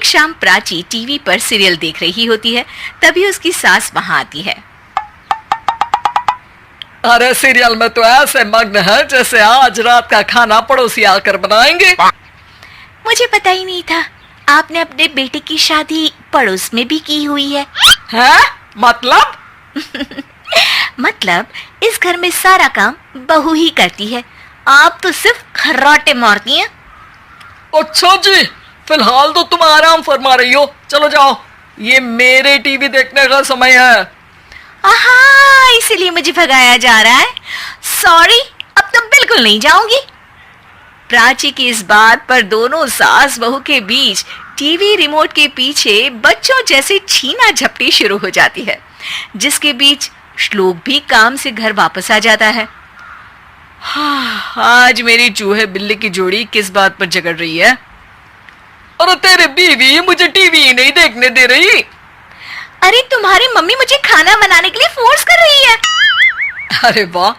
एक शाम प्राची टीवी पर सीरियल देख रही होती है। तभी उसकी सास वहां आती है। अरे सीरियल में तो ऐसे मग्न है जैसे आज रात का खाना पड़ोसी आकर बनाएंगे। मुझे पता ही नहीं था आपने अपने बेटे की शादी पड़ोस में भी की हुई है। हैं? मतलब? मतलब इस घर में सारा काम बहू ही करती है, आप तो सिर्फ खर्राटे मारती हैं। अच्छा जी, फिलहाल तो तुम आराम फरमा रही हो, चलो जाओ, ये मेरे टीवी देखने का समय है। आहा, इसीलिए मुझे भगाया जा रहा है। सॉरी, अब तो बिल्कुल नहीं जाऊंगी। प्राची की इस बात पर दोनों सास बहू के बीच टीवी रिमोट के पीछे बच्चों जैसे छीना झपटी शुरू हो जाती है, जिसके बीच श्लोक भी काम से घर वापस आ जाता है। आज मेरी चूहे बिल्ली की जोड़ी किस बात पर झगड़ रही है? अरे तेरे बीवी मुझे टीवी ही नहीं देखने दे रही। अरे तुम्हारी मम्मी मुझे खाना बनाने के लिए फोर्स कर रही है। अरे वाह,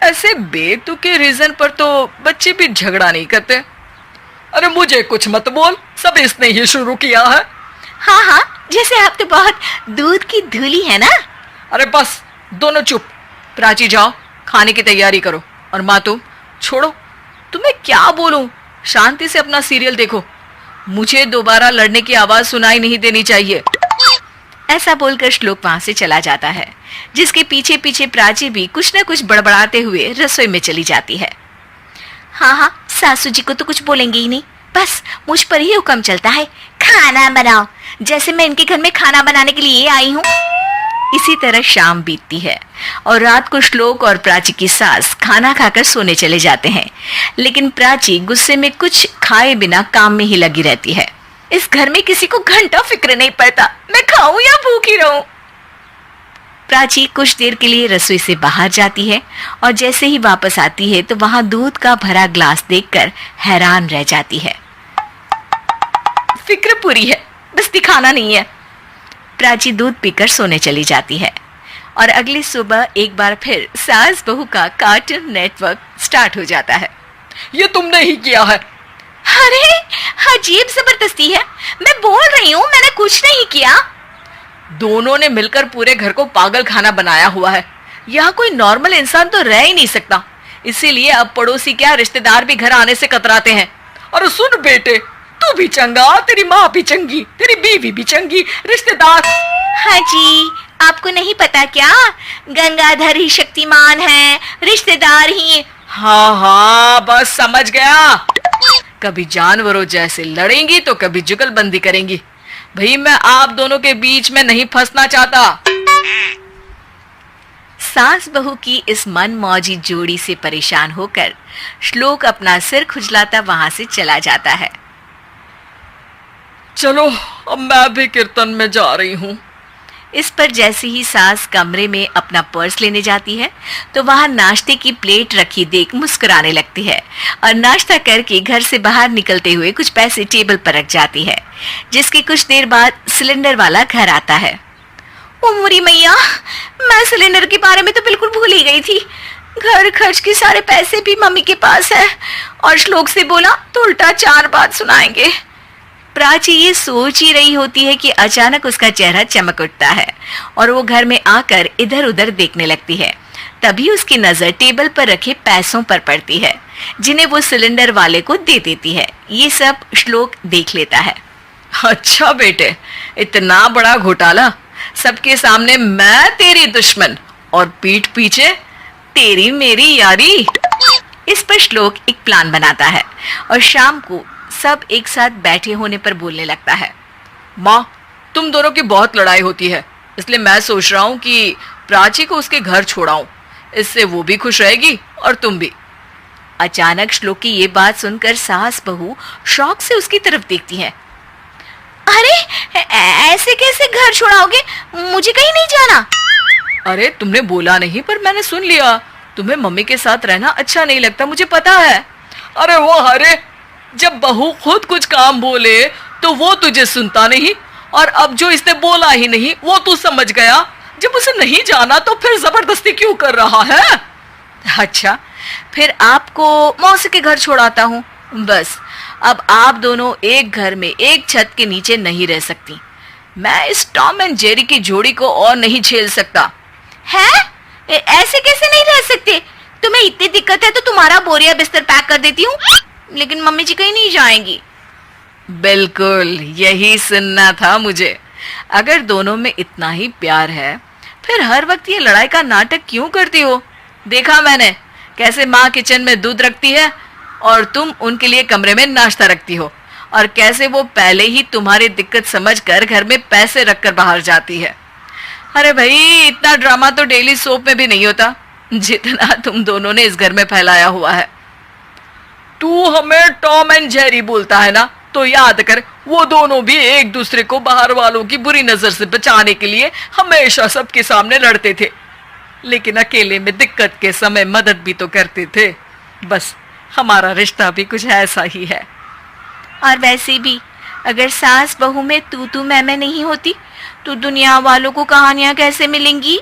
ऐसे बेतुके रीजन पर तो बच्चे भी झगड़ा नहीं करते। अरे मुझे कुछ मत बोल, सब इसने ही शुरू किया है। हाँ हाँ, जैसे आप तो बहुत दूध की धूली है ना। अरे बस, दोनों चुप। प्राची जाओ, खाने की तैयारी करो। और माँ तुम छोड़ो, तुम्हें क्या बोलूं, शांति से अपना सीरियल देखो, मुझे दोबारा लड़ने की आवाज सुनाई नहीं देनी चाहिए। ऐसा बोलकर श्लोक वहां से चला जाता है, जिसके पीछे पीछे प्राची भी कुछ न कुछ बड़बड़ाते हुए रसोई में चली जाती है। हाँ हाँ, सासू जी को तो कुछ बोलेंगे ही नहीं, बस मुझ पर ही हुक्म चलता है, खाना बनाओ, जैसे मैं इनके घर में खाना बनाने के लिए आई हूँ। इसी तरह शाम बीतती है और रात को श्लोक और प्राची की सास खाना खाकर सोने चले जाते हैं, लेकिन प्राची गुस्से में कुछ खाए बिना काम में ही लगी रहती है। इस घर में किसी को घंटा फिक्र नहीं पड़ता, मैं खाऊं या भूखी रहूं। प्राची कुछ देर के लिए रसोई से बाहर जाती है और जैसे ही वापस आती है तो वहां दूध का भरा ग्लास देखकर हैरान रह जाती है। फिक्र पूरी है, बस दिखाना नहीं है। प्राची दूध पीकर सोने चली जाती है और अगली सुबह एक बार फिर सास बहू का कार्टून नेटवर्क स्टार्ट हो जाता है। ये तुमने ही किया है। अरे अजीब जबरदस्ती है, मैं बोल रही हूँ मैंने कुछ नहीं किया। दोनों ने मिलकर पूरे घर को पागल खाना बनाया हुआ है। यहाँ कोई नॉर्मल इंसान तो रह ही नहीं सकता, इसीलिए अब पड़ोसी क्या रिश्तेदार भी घर आने से कतराते हैं। और सुन बेटे, तू भी चंगा, तेरी माँ भी चंगी, तेरी बीवी भी चंगी, रिश्तेदार। हाँ जी, आपको नहीं पता क्या, गंगाधर ही शक्तिमान है, रिश्तेदार ही। हाँ हाँ, बस समझ गया। कभी जानवरों जैसे लड़ेंगी तो कभी जुगलबंदी करेंगी। भाई मैं आप दोनों के बीच में नहीं फंसना चाहता। सास बहू की इस मनमौजी जोड़ी से परेशान होकर श्लोक अपना सिर खुजलाता वहां से चला जाता है। चलो अब मैं भी कीर्तन में जा रही हूँ। इस पर जैसे ही सास कमरे में अपना पर्स लेने जाती है तो वहां नाश्ते की प्लेट रखी देख मुस्कुराने लगती है और नाश्ता करके घर से बाहर निकलते हुए कुछ पैसे टेबल पर रख जाती है, जिसके कुछ देर बाद सिलेंडर वाला घर आता है। ओ मुरी मैया, मैं सिलेंडर के बारे में तो बिल्कुल भूल ही गई थी। घर खर्च के सारे पैसे भी मम्मी के पास है और श्लोक से बोला तो उल्टा 4 बात सुनाएंगे। प्राची ये सोच ही रही होती है कि अचानक उसका चेहरा चमक उठता है और वो घर में आकर इधर उधर देखने लगती है। तभी उसकी नजर टेबल पर रखे पैसों पर पड़ती है, जिन्हें वो सिलेंडर वाले को दे देती है। ये सब श्लोक देख लेता है। अच्छा बेटे, इतना बड़ा घोटाला, सबके सामने मैं तेरी दुश्मन और पीठ पीछे तेरी मेरी यारी। इस पर श्लोक एक प्लान बनाता है और शाम को सब एक साथ बैठे होने पर बोलने लगता है। माँ, तुम दोनों की बहुत लड़ाई होती है, इसलिए मैं सोच रहा हूँ कि प्राची को उसके घर छोड़ाऊं, इससे वो भी खुश रहेगी और तुम भी। अचानक श्लोक की ये बात सुनकर सास बहू शौक से उसकी तरफ देखती हैं। अरे ऐसे कैसे घर छोड़ाओगे, मुझे कहीं नहीं जाना। अरे तुमने बोला नहीं पर मैंने सुन लिया, तुम्हें मम्मी के साथ रहना अच्छा नहीं लगता, मुझे पता है। अरे वो अरे, जब बहू खुद कुछ काम बोले तो वो तुझे सुनता नहीं, और अब जो इसने बोला ही नहीं वो तू समझ गया। जब उसे नहीं जाना तो फिर जबरदस्ती क्यों कर रहा है? अच्छा, फिर आपको मौसी के घर छोड़ाता हूँ, बस अब आप दोनों एक घर में एक छत के नीचे नहीं रह सकती। मैं इस टॉम एंड जेरी की जोड़ी को और नहीं झेल सकता। है? ऐसे कैसे नहीं रह सकते? तुम्हें इतनी दिक्कत है तो तुम्हारा बोरिया बिस्तर पैक कर देती हूँ, लेकिन मम्मी जी कहीं नहीं जाएंगी। बिल्कुल यही सुनना था मुझे। अगर दोनों में इतना ही प्यार है फिर हर वक्त ये लड़ाई का नाटक क्यों करती हो? देखा मैंने कैसे माँ किचन में दूध रखती है और तुम उनके लिए कमरे में नाश्ता रखती हो, और कैसे वो पहले ही तुम्हारी दिक्कत समझकर घर में पैसे रखकर बाहर जाती है। अरे भाई, इतना ड्रामा तो डेली सोप में भी नहीं होता जितना तुम दोनों ने इस घर में फैलाया हुआ है। तू हमें टॉम एंड जेरी बोलता है ना, तो याद कर वो दोनों भी एक दूसरे को बाहर वालों की बुरी नजर से बचाने के लिए हमेशा सबके सामने लड़ते थे, लेकिन अकेले में दिक्कत के समय मदद भी तो करते थे। बस हमारा रिश्ता भी कुछ ऐसा ही है। और वैसे भी अगर सास बहू में तू मैं नहीं होती तो दुनिया वालों को कहानियां कैसे मिलेंगी?